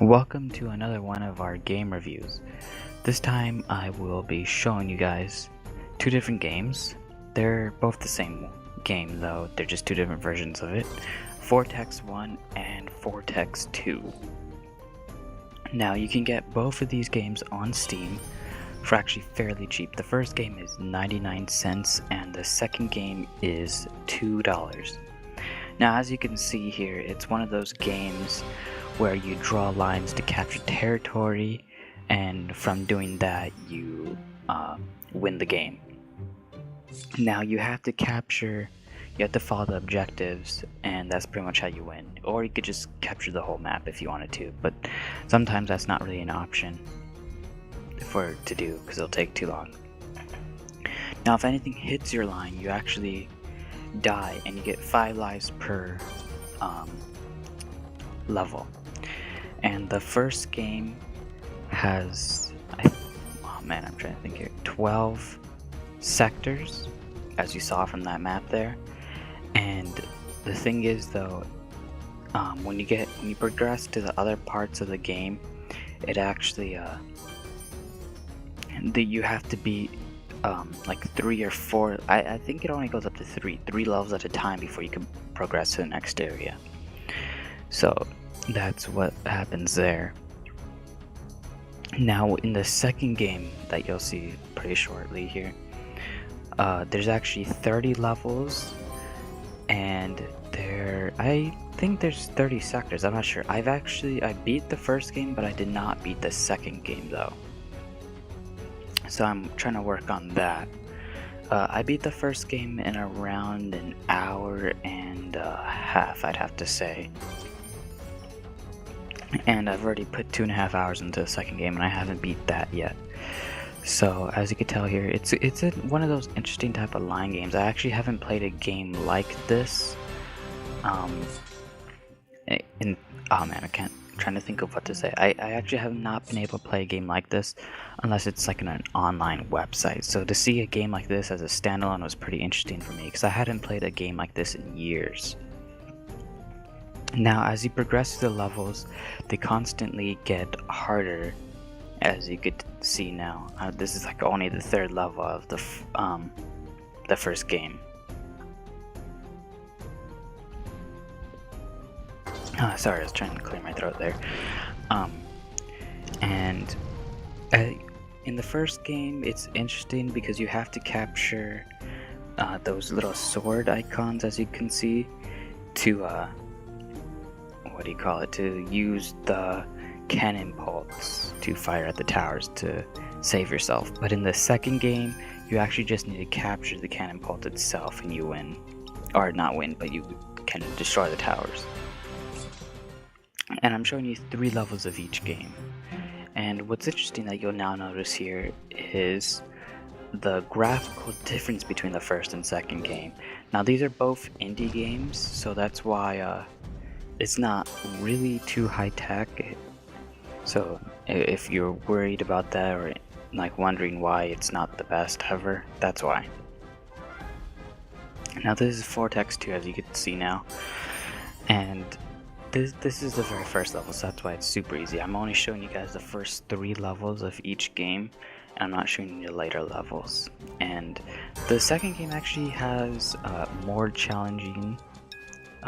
Welcome to another one of our game reviews. This time I will be showing you guys two different games. They're both the same game though, they're just two different versions of it. Fortix 1 and Fortix 2. Now you can get both of these games on Steam for actually fairly cheap. The first game is 99 cents and the second game is $2. Now as you can see here, it's one of those games where you draw lines to capture territory, and from doing that you win the game. Now you have to follow the objectives, and that's pretty much how you win. Or you could just capture the whole map if you wanted to, but sometimes that's not really an option to do because it'll take too long. Now if anything hits your line, you actually die and you get 5 lives per level. And the first game has, I'm trying to think here, 12 sectors, as you saw from that map there. And the thing is though, when you progress to the other parts of the game, it actually you have to be like 3 or 4. I think it only goes up to 3 levels at a time before you can progress to the next area. So that's what happens there. Now in the second game that you'll see pretty shortly here, there's actually 30 levels, and I think there's 30 sectors. I'm not sure. I beat the first game, but I did not beat the second game though. So I'm trying to work on that. I beat the first game in around an hour and a half, I'd have to say. And I've already put 2.5 hours into the second game, and I haven't beat that yet. So as you can tell here, it's one of those interesting type of line games. I actually haven't played a game like this. I'm trying to think of what to say. I actually have not been able to play a game like this unless it's like in an online website. So to see a game like this as a standalone was pretty interesting for me, because I hadn't played a game like this in years. Now as you progress through the levels, they constantly get harder, as you could see now. This is like only the 3rd level of the first game. Sorry, I was trying to clear my throat there. In the first game, it's interesting because you have to capture those little sword icons, as you can see, to to use the cannon bolts to fire at the towers to save yourself. But in the second game, you actually just need to capture the cannon bolt itself and you win. Or not win, but you can destroy the towers. And I'm showing you 3 levels of each game. And what's interesting that you'll now notice here is the graphical difference between the first and second game. Now these are both indie games, so that's why it's not really too high tech. So if you're worried about that, or like wondering why it's not the best ever, that's why. Now this is Fortix 2, as you can see now, and this is the very first level, so that's why it's super easy. I'm only showing you guys the first 3 levels of each game, and I'm not showing you the later levels. And the second game actually has more challenging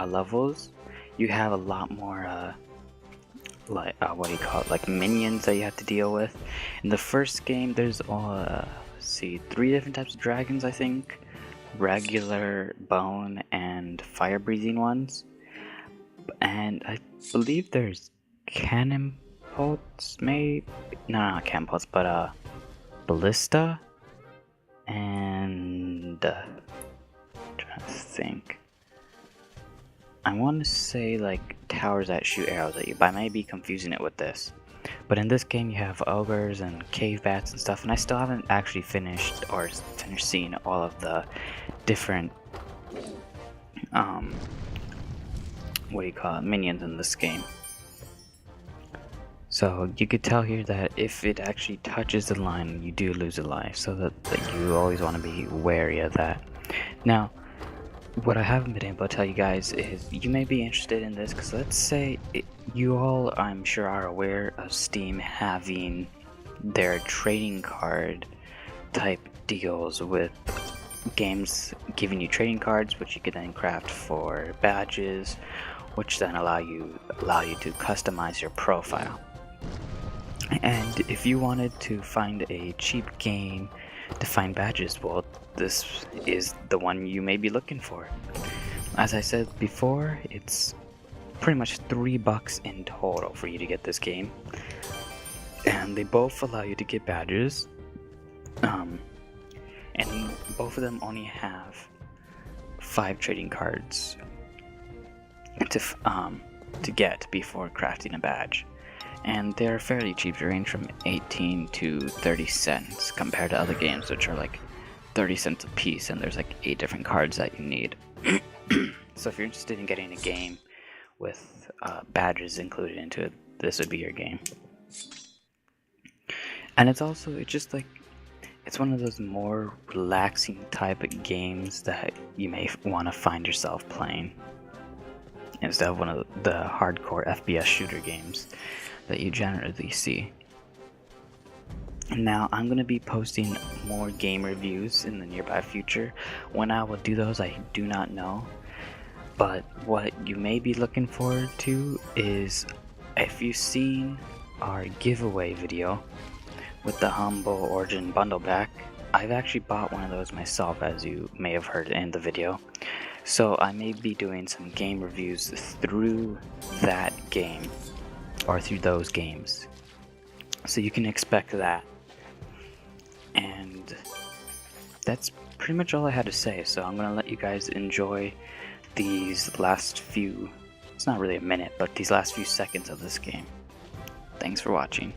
levels. You have a lot more like minions that you have to deal with. In the first game, there's 3 different types of dragons, I think: regular, bone, and fire breathing ones. And I believe there's cannon bolts, maybe? No, not cannon bolts, but ballista, and I'm trying to think. I want to say like towers that shoot arrows at you, but I may be confusing it with this. But in this game you have ogres and cave bats and stuff, and I still haven't actually finished seeing all of the different minions in this game. So you could tell here that if it actually touches the line, you do lose a life, so that you always want to be wary of that. Now what I haven't been able to tell you guys is you may be interested in this because let's say you all, I'm sure, are aware of Steam having their trading card type deals with games giving you trading cards, which you can then craft for badges, which then allow you to customize your profile. And if you wanted to find a cheap game to find badges, well, this is the one you may be looking for. As I said before, it's pretty much $3 in total for you to get this game, and they both allow you to get badges, and both of them only have 5 trading cards to get before crafting a badge. And they're fairly cheap, they range from 18 to 30 cents compared to other games which are like 30 cents a piece, and there's like 8 different cards that you need. So if you're interested in getting a game with badges included into it, this would be your game. And it's just like, it's one of those more relaxing type of games that you may want to find yourself playing instead of one of the hardcore FPS shooter games that you generally see. Now, I'm going to be posting more game reviews in the nearby future. When I will do those, I do not know. But what you may be looking forward to is, if you've seen our giveaway video with the Humble Origin bundle back, I've actually bought one of those myself, as you may have heard in the video. So I may be doing some game reviews through that game, or through those games. So you can expect that. And that's pretty much all I had to say, so I'm gonna let you guys enjoy these last few, it's not really a minute, but these last few seconds of this game. Thanks for watching.